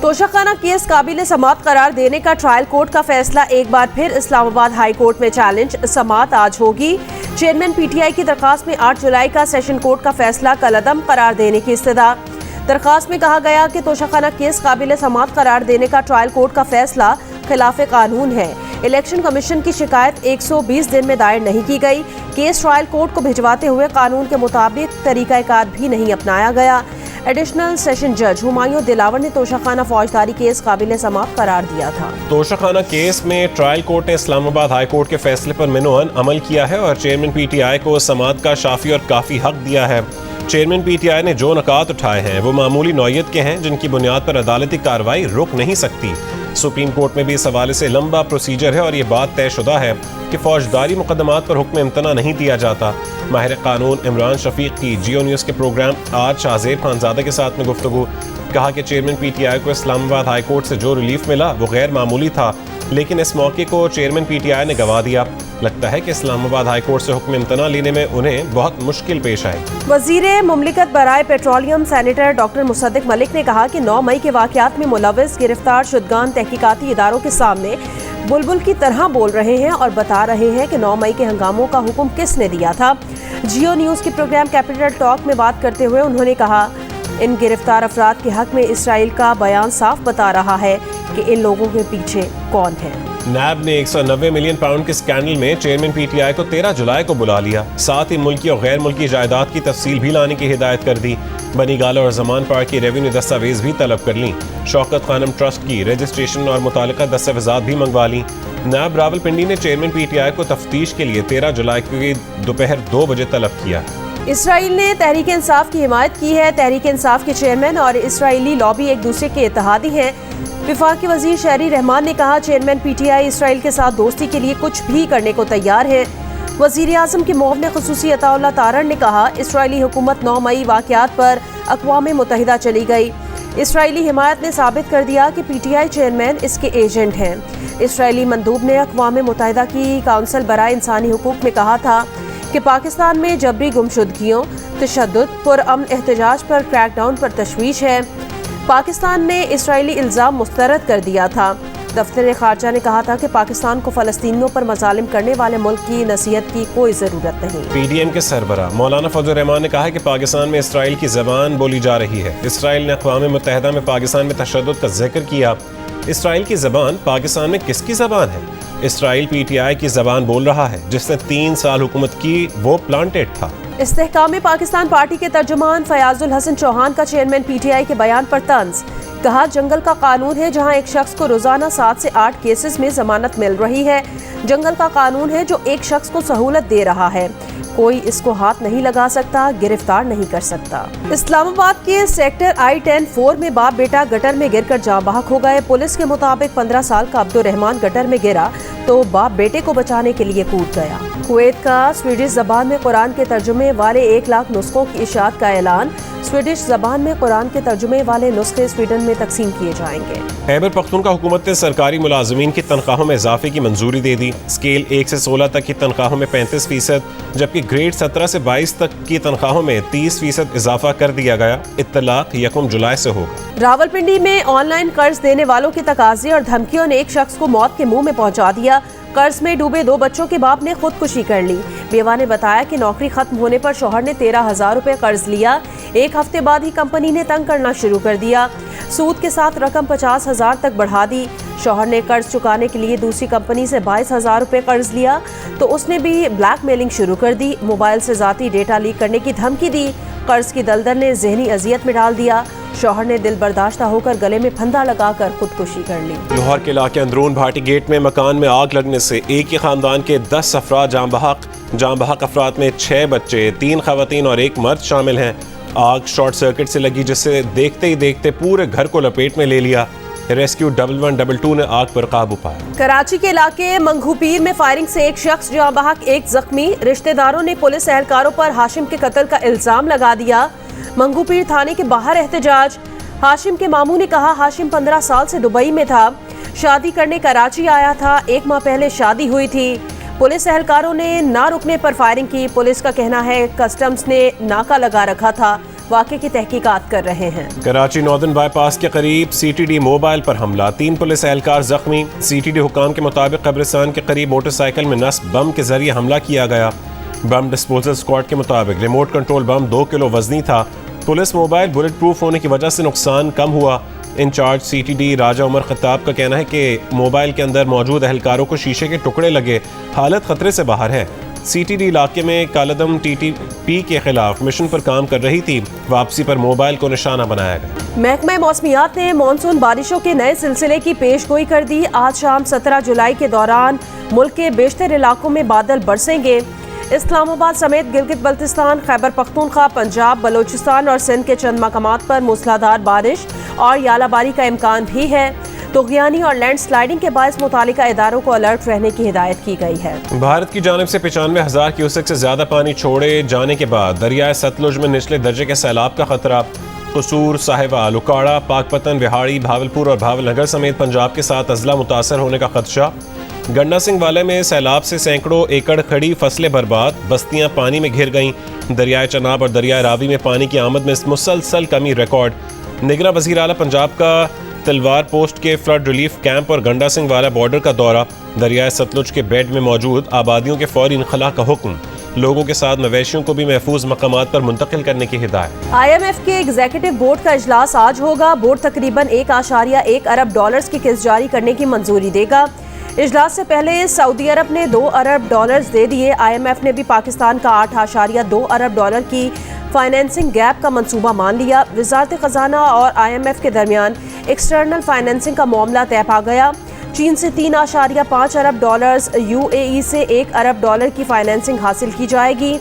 توشخانہ case قابل سماعت قرار دینے کا ٹرائل کورٹ کا فیصلہ ایک بار پھر اسلام آباد ہائی کورٹ میں چیلنج، سماعت آج ہوگی۔ چیئرمین پی ٹی آئی کی درخواست میں 8 جولائی کا سیشن کورٹ کا فیصلہ کالعدم قرار دینے کی استدعا۔ درخواست میں کہا گیا کہ توشخانہ کیس قابل سماعت قرار دینے کا ٹرائل کورٹ کا فیصلہ خلاف قانون ہے۔ الیکشن کمیشن کی شکایت 120 دن میں دائر نہیں کی گئی۔ کیس ٹرائل کورٹ کو بھجواتے ہوئے قانون کے مطابق طریقہ کار بھی نہیں اپنایا گیا۔ ایڈیشنل سیشن جج ہمایوں دلاور نے توشخانہ فوجداری کیس قابل سماعت قرار دیا تھا۔ توشخانہ کیس میں ٹرائل کورٹ نے اسلام آباد ہائی کورٹ کے فیصلے پر منوعن عمل کیا ہے اور چیئرمین پی ٹی آئی کو سماعت کا شافی اور کافی حق دیا ہے۔ چیئرمین پی ٹی آئی نے جو نکات اٹھائے ہیں وہ معمولی نوعیت کے ہیں جن کی بنیاد پر عدالتی کارروائی رک نہیں سکتی۔ سپریم کورٹ میں بھی اس حوالے سے لمبا پروسیجر ہے اور یہ بات طے شدہ ہے کہ فوجداری مقدمات پر حکم امتناع نہیں دیا جاتا۔ ماہر قانون عمران شفیق کی جیو نیوز کے پروگرام آج شاہزیب خانزادہ کے ساتھ میں گفتگو، کہا کہ چیئرمین پی ٹی آئی کو اسلام آباد ہائی کورٹ سے جو ریلیف ملا وہ غیر معمولی تھا، لیکن اس موقع کو چیئرمین پی ٹی آئی نے گنوا دیا۔ لگتا ہے کہ اسلام آباد ہائی کورٹ سے حکم امتناع لینے میں انہیں بہت مشکل پیش آئی۔ وزیر مملکت برائے پیٹرولیم سینیٹر ڈاکٹر مصدق ملک نے کہا کہ 9 مئی کے واقعات میں ملوث گرفتار شدگان تحقیقاتی اداروں کے سامنے بلبل کی طرح بول رہے ہیں اور بتا رہے ہیں کہ 9 مئی کے ہنگاموں کا حکم کس نے دیا تھا۔ جیو نیوز کے پروگرام کیپٹل ٹاک میں بات کرتے ہوئے انہوں نے کہا ان گرفتار افراد کے حق میں اسرائیل کا بیان صاف بتا رہا ہے کہ ان لوگوں کے پیچھے کون ہے۔ نیب نے 190 ملین پاؤنڈ کے اسکینڈل میں چیئرمین پی ٹی آئی کو 13 جولائی کو بلا لیا، ساتھ ہی ملکی اور غیر ملکی جائیداد کی تفصیل بھی لانے کی ہدایت کر دی۔ بنی گالہ اور زمان پارک کی ریونیو دستاویز بھی طلب کر لیں۔ شوکت خانم ٹرسٹ کی رجسٹریشن اور متعلقہ دستاویزات بھی منگوا لیں۔ نیب راولپنڈی نے چیئرمین پی ٹی آئی کو تفتیش کے لیے 13 جولائی کی دوپہر 2 بجے طلب کیا۔ اسرائیل نے تحریک انصاف کی حمایت کی ہے۔ تحریک انصاف کے چیئرمین اور اسرائیلی لابی ایک دوسرے کے اتحادی ہیں۔ وفاقی وزیر شہری رحمان نے کہا چیئرمین پی ٹی آئی اسرائیل کے ساتھ دوستی کے لیے کچھ بھی کرنے کو تیار ہے۔ وزیر اعظم کے معاون خصوصی عطا اللہ تارڑ نے کہا اسرائیلی حکومت 9 مئی واقعات پر اقوام متحدہ چلی گئی۔ اسرائیلی حمایت نے ثابت کر دیا کہ پی ٹی آئی چیئرمین اس کے ایجنٹ ہیں۔ اسرائیلی مندوب نے اقوام متحدہ کی کونسل برائے انسانی حقوق میں کہا تھا کہ پاکستان میں جبری گمشدگیوں، تشدد، پرامن احتجاج پر کریک ڈاؤن پر تشویش ہے۔ پاکستان نے اسرائیلی الزام مسترد کر دیا تھا۔ دفتر خارجہ نے کہا تھا کہ پاکستان کو فلسطینیوں پر مظالم کرنے والے ملک کی نصیحت کی کوئی ضرورت نہیں۔ پی ڈی ایم کے سربراہ مولانا فضل الرحمان نے کہا ہے کہ پاکستان میں اسرائیل کی زبان بولی جا رہی ہے۔ اسرائیل نے اقوام متحدہ میں پاکستان میں تشدد کا ذکر کیا۔ اسرائیل کی زبان پاکستان میں کس کی زبان ہے؟ اسرائیل پی ٹی آئی کی زبان بول رہا ہے۔ جس نے 3 سال حکومت کی وہ پلانٹیڈ تھا۔ استحکام پاکستان پارٹی کے ترجمان فیاض الحسن چوہان کا چیئرمین پی ٹی آئی کے بیان پر طنز، کہا جنگل کا قانون ہے جہاں ایک شخص کو روزانہ 7 سے 8 کیسز میں ضمانت مل رہی ہے۔ جنگل کا قانون ہے جو ایک شخص کو سہولت دے رہا ہے، کوئی اس کو ہاتھ نہیں لگا سکتا، گرفتار نہیں کر سکتا۔ اسلام آباد کے سیکٹر I-10-4 میں باپ بیٹا گٹر میں گر کر جاں بحق ہو گئے۔ پولیس کے مطابق 15 سال کا عبدالرحمان گٹر میں گرا تو باپ بیٹے کو بچانے کے لیے کود گیا۔ کویت کا سویڈش زبان میں قرآن کے ترجمے والے 1 لاکھ نسخوں کی اشاعت کا اعلان۔ سویڈش زبان میں قرآن کے ترجمے والے نسخے سویڈن میں تقسیم کیے جائیں گے۔ خیبر پختونخوا حکومت نے سرکاری ملازمین کی تنخواہوں میں اضافے کی منظوری دے دی۔ اسکیل 1 سے 16 تک کی تنخواہوں میں 35%، جبکہ گریڈ 17 سے 22 تک کی تنخواہوں میں 30% اضافہ کر دیا گیا۔ اطلاق 1 جولائی سے ہوگا۔ راولپنڈی میں آن لائن قرض دینے والوں کے تقاضے اور دھمکیوں نے ایک شخص کو موت کے منہ میں پہنچا دیا۔ قرض میں ڈوبے 2 بچوں کے باپ نے خودکشی کر لی۔ بیوہ نے بتایا کہ نوکری ختم ہونے پر شوہر نے 13,000 روپے قرض لیا۔ 1 ہفتے بعد ہی کمپنی نے تنگ کرنا شروع کر دیا۔ سود کے ساتھ رقم 50,000 تک بڑھا دی۔ شوہر نے قرض چکانے کے لیے دوسری کمپنی سے 22,000 روپے قرض لیا تو اس نے بھی بلیک میلنگ شروع کر دی۔ موبائل سے ذاتی ڈیٹا لیک کرنے کی دھمکی دی۔ قرض کی دلدل نے ذہنی اذیت میں ڈال دیا۔ شوہر نے دل برداشتہ ہو کر گلے میں پھندا لگا کر خودکشی کر لی۔ لاہور کے علاقے اندرون بھاٹی گیٹ میں مکان میں آگ لگنے سے ایک ہی خاندان کے 10 افراد جاں بحق افراد میں 6 بچے، 3 خواتین اور 1 مرد شامل ہیں۔ آگ شارٹ سرکٹ سے لگی جس سے دیکھتے ہی دیکھتے پورے گھر کو لپیٹ میں لے لیا۔ ریسکیو 1122 نے آگ پر قابو پایا۔ کراچی کے علاقے منگھو پیر میں فائرنگ سے ایک شخص جاں بحق، 1 زخمی۔ رشتہ داروں نے پولیس اہلکاروں پر ہاشم کے قتل کا الزام لگا دیا۔ منگھو پیر تھانے کے باہر احتجاج۔ ہاشم کے ماموں نے کہا ہاشم 15 سال سے دبئی میں تھا، شادی کرنے کراچی آیا تھا، 1 ماہ پہلے شادی ہوئی تھی۔ پولیس اہلکاروں نے نہ رکنے پر فائرنگ کی۔ پولیس کا کہنا ہے کسٹمز نے ناکہ لگا رکھا تھا، واقعے کی تحقیقات کر رہے ہیں۔ کراچی ناردرن بائی پاس کے قریب سی ٹی ڈی موبائل پر حملہ، 3 پولیس اہلکار زخمی۔ سی ٹی ڈی حکام کے مطابق قبرستان کے قریب موٹر سائیکل میں نصب بم کے ذریعے حملہ کیا گیا۔ بم ڈسپوزل اسکواڈ کے مطابق ریموٹ کنٹرول بم 2 کلو وزنی تھا۔ پولیس موبائل بلٹ پروف ہونے کی وجہ سے نقصان کم ہوا۔ انچارج سی ٹی ڈی راجہ عمر خطاب کا کہنا ہے کہ موبائل کے اندر موجود اہلکاروں کو شیشے کے ٹکڑے لگے، حالت خطرے سے باہر ہے۔ سی ٹی ڈی علاقے میں کالعدم ٹی ٹی پی کے خلاف مشن پر کام کر رہی تھی، واپسی پر موبائل کو نشانہ بنایا گیا۔ محکمہ موسمیات نے مانسون بارشوں کے نئے سلسلے کی پیش گوئی کر دی۔ آج شام 17 جولائی کے دوران ملک کے بیشتر علاقوں میں بادل برسیں گے۔ اسلام آباد سمیت گلگت بلتستان، خیبر پختونخوا، پنجاب، بلوچستان اور سندھ کے چند مقامات پر موسلادھار بارش اور یالہ باری کا امکان بھی ہے۔ طغیانی اور لینڈ سلائیڈنگ کے باعث متعلقہ اداروں کو الرٹ رہنے کی ہدایت کی گئی ہے۔ بھارت کی جانب سے 95,000 کیوسک سے زیادہ پانی چھوڑے جانے کے بعد دریائے ستلج میں نچلے درجے کے سیلاب کا خطرہ۔ قصور، صاحبہ، لکاڑا، پاک پتن، وہاڑی، بھاولپور اور بھاول نگر سمیت پنجاب کے 7 اضلاع متاثر ہونے کا خدشہ۔ گنڈا سنگھ والے میں سیلاب سے سینکڑوں ایکڑ کھڑی فصلیں برباد، بستیاں پانی میں گھر گئیں۔ دریائے چناب اور دریائے راوی میں پانی کی آمد میں مسلسل کمی ریکارڈ۔ نگراں وزیر اعلیٰ پنجاب کا تلوار پوسٹ کے فلڈ ریلیف کیمپ اور گنڈا سنگھ والا بارڈر کا دورہ۔ دریائے ستلج کے بیڈ میں موجود آبادیوں کے فوری انخلاء کا حکم، لوگوں کے ساتھ مویشیوں کو بھی محفوظ مقامات پر منتقل کرنے کی ہدایت۔ IMF کے ایگزیکٹو بورڈ کا اجلاس آج ہوگا۔ بورڈ تقریباً $1.1 ارب کی قسط جاری کرنے کی منظوری دے گا۔ اجلاس سے پہلے سعودی عرب نے $2 ارب دے دیے۔ IMF نے بھی پاکستان کا $8.2 ارب کی فائنینسنگ گیپ کا منصوبہ مان لیا۔ وزارت خزانہ اور IMF کے درمیان ایکسٹرنل فائنینسنگ کا معاملہ طے پا گیا۔ چین سے $3.5 ارب، UAE سے $1 ارب کی فائنینسنگ حاصل کی جائے گی۔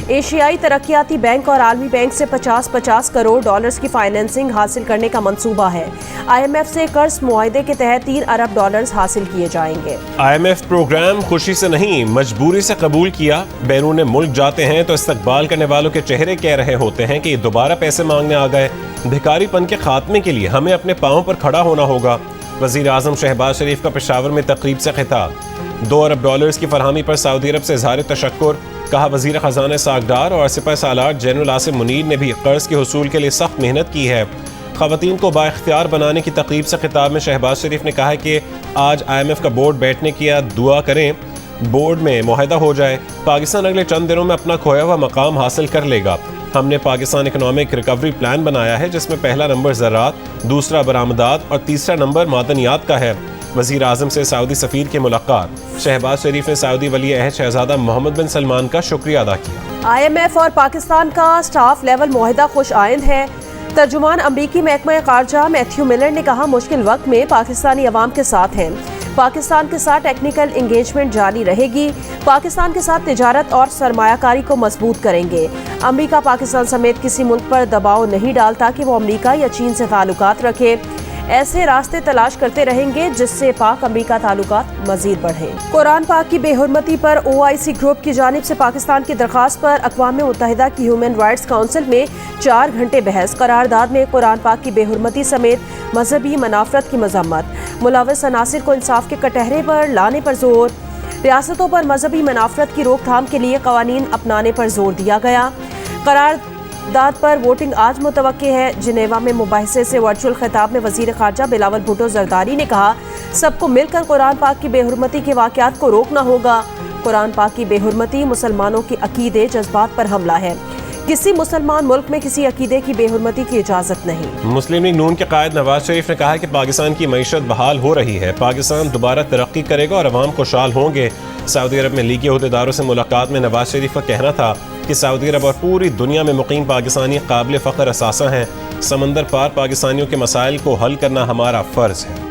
ایشیائی ترقیاتی بینک اور عالمی بینک سے $50 کروڑ کی فائنینسنگ حاصل کرنے کا منصوبہ ہے۔ IMF سے قرض معاہدے کے تحت $3 ارب حاصل کیے جائیں گے۔ IMF پروگرام خوشی سے نہیں مجبوری سے قبول کیا۔ بیرون ملک جاتے ہیں تو استقبال کرنے والوں کے چہرے کہہ رہے ہوتے ہیں کہ یہ دوبارہ پیسے مانگنے آ گئے۔ بھکاری پن کے خاتمے کے لیے ہمیں اپنے پاؤں پر کھڑا ہونا ہوگا۔ وزیر اعظم شہباز شریف کا پشاور میں تقریب سے خطاب۔ $2 ارب کی فراہمی پر سعودی عرب سے اظہار تشکر۔ کہا وزیر خزانہ ساگدار اور سپہ سالار جنرل آصم منیر نے بھی قرض کے حصول کے لیے سخت محنت کی ہے۔ خواتین کو بااختیار بنانے کی تقریب سے خطاب میں شہباز شریف نے کہا کہ آج IMF کا بورڈ بیٹھنے کی دعا کریں، بورڈ میں معاہدہ ہو جائے۔ پاکستان اگلے چند دنوں میں اپنا کھویا ہوا مقام حاصل کر لے گا۔ ہم نے پاکستان اکنامک ریکوری پلان بنایا ہے جس میں پہلا نمبر زراعت، دوسرا برآمدات اور تیسرا نمبر معدنیات کا ہے۔ وزیر اعظم سے سعودی سفیر کی ملاقات۔ شہباز شریف نے سعودی ولی عہد شہزادہ محمد بن سلمان کا شکریہ ادا کیا۔ IMF اور پاکستان کا سٹاف لیول معاہدہ خوش آئند ہے۔ ترجمان امریکی محکمہ خارجہ میتھیو ملر نے کہا مشکل وقت میں پاکستانی عوام کے ساتھ ہیں۔ پاکستان کے ساتھ ٹیکنیکل انگیجمنٹ جاری رہے گی۔ پاکستان کے ساتھ تجارت اور سرمایہ کاری کو مضبوط کریں گے۔ امریکہ پاکستان سمیت کسی ملک پر دباؤ نہیں ڈالتا کہ وہ امریکہ یا چین سے تعلقات رکھے۔ ایسے راستے تلاش کرتے رہیں گے جس سے پاک امریکہ تعلقات مزید بڑھیں۔ قرآن پاک کی بے حرمتی پر OIC گروپ کی جانب سے پاکستان کی درخواست پر اقوام متحدہ کی ہیومن رائٹس کونسل میں 4 گھنٹے بحث۔ قرارداد میں قرآن پاک کی بے حرمتی سمیت مذہبی منافرت کی مذمت، ملوث عناصر کو انصاف کے کٹہرے پر لانے پر زور، ریاستوں پر مذہبی منافرت کی روک تھام کے لیے قوانین اپنانے پر زور دیا گیا۔ قرارداد پر ووٹنگ آج متوقع ہے۔ جنیوا میں مباحثے سے ورچوئل خطاب میں وزیر خارجہ بلاول بھٹو زرداری نے کہا سب کو مل کر قرآن پاک کی بے حرمتی کے واقعات کو روکنا ہوگا۔ قرآن پاک کی بے حرمتی مسلمانوں کے عقیدے جذبات پر حملہ ہے۔ کسی مسلمان ملک میں کسی عقیدے کی بے حرمتی کی اجازت نہیں۔ مسلم لیگ نون کے قائد نواز شریف نے کہا کہ پاکستان کی معیشت بحال ہو رہی ہے، پاکستان دوبارہ ترقی کرے گا اور عوام خوشحال ہوں گے۔ سعودی عرب میں لیگی عہدیداروں سے ملاقات میں نواز شریف کا کہنا تھا کہ سعودی عرب اور پوری دنیا میں مقیم پاکستانی قابل فخر اثاثہ ہیں۔ سمندر پار پاکستانیوں کے مسائل کو حل کرنا ہمارا فرض ہے۔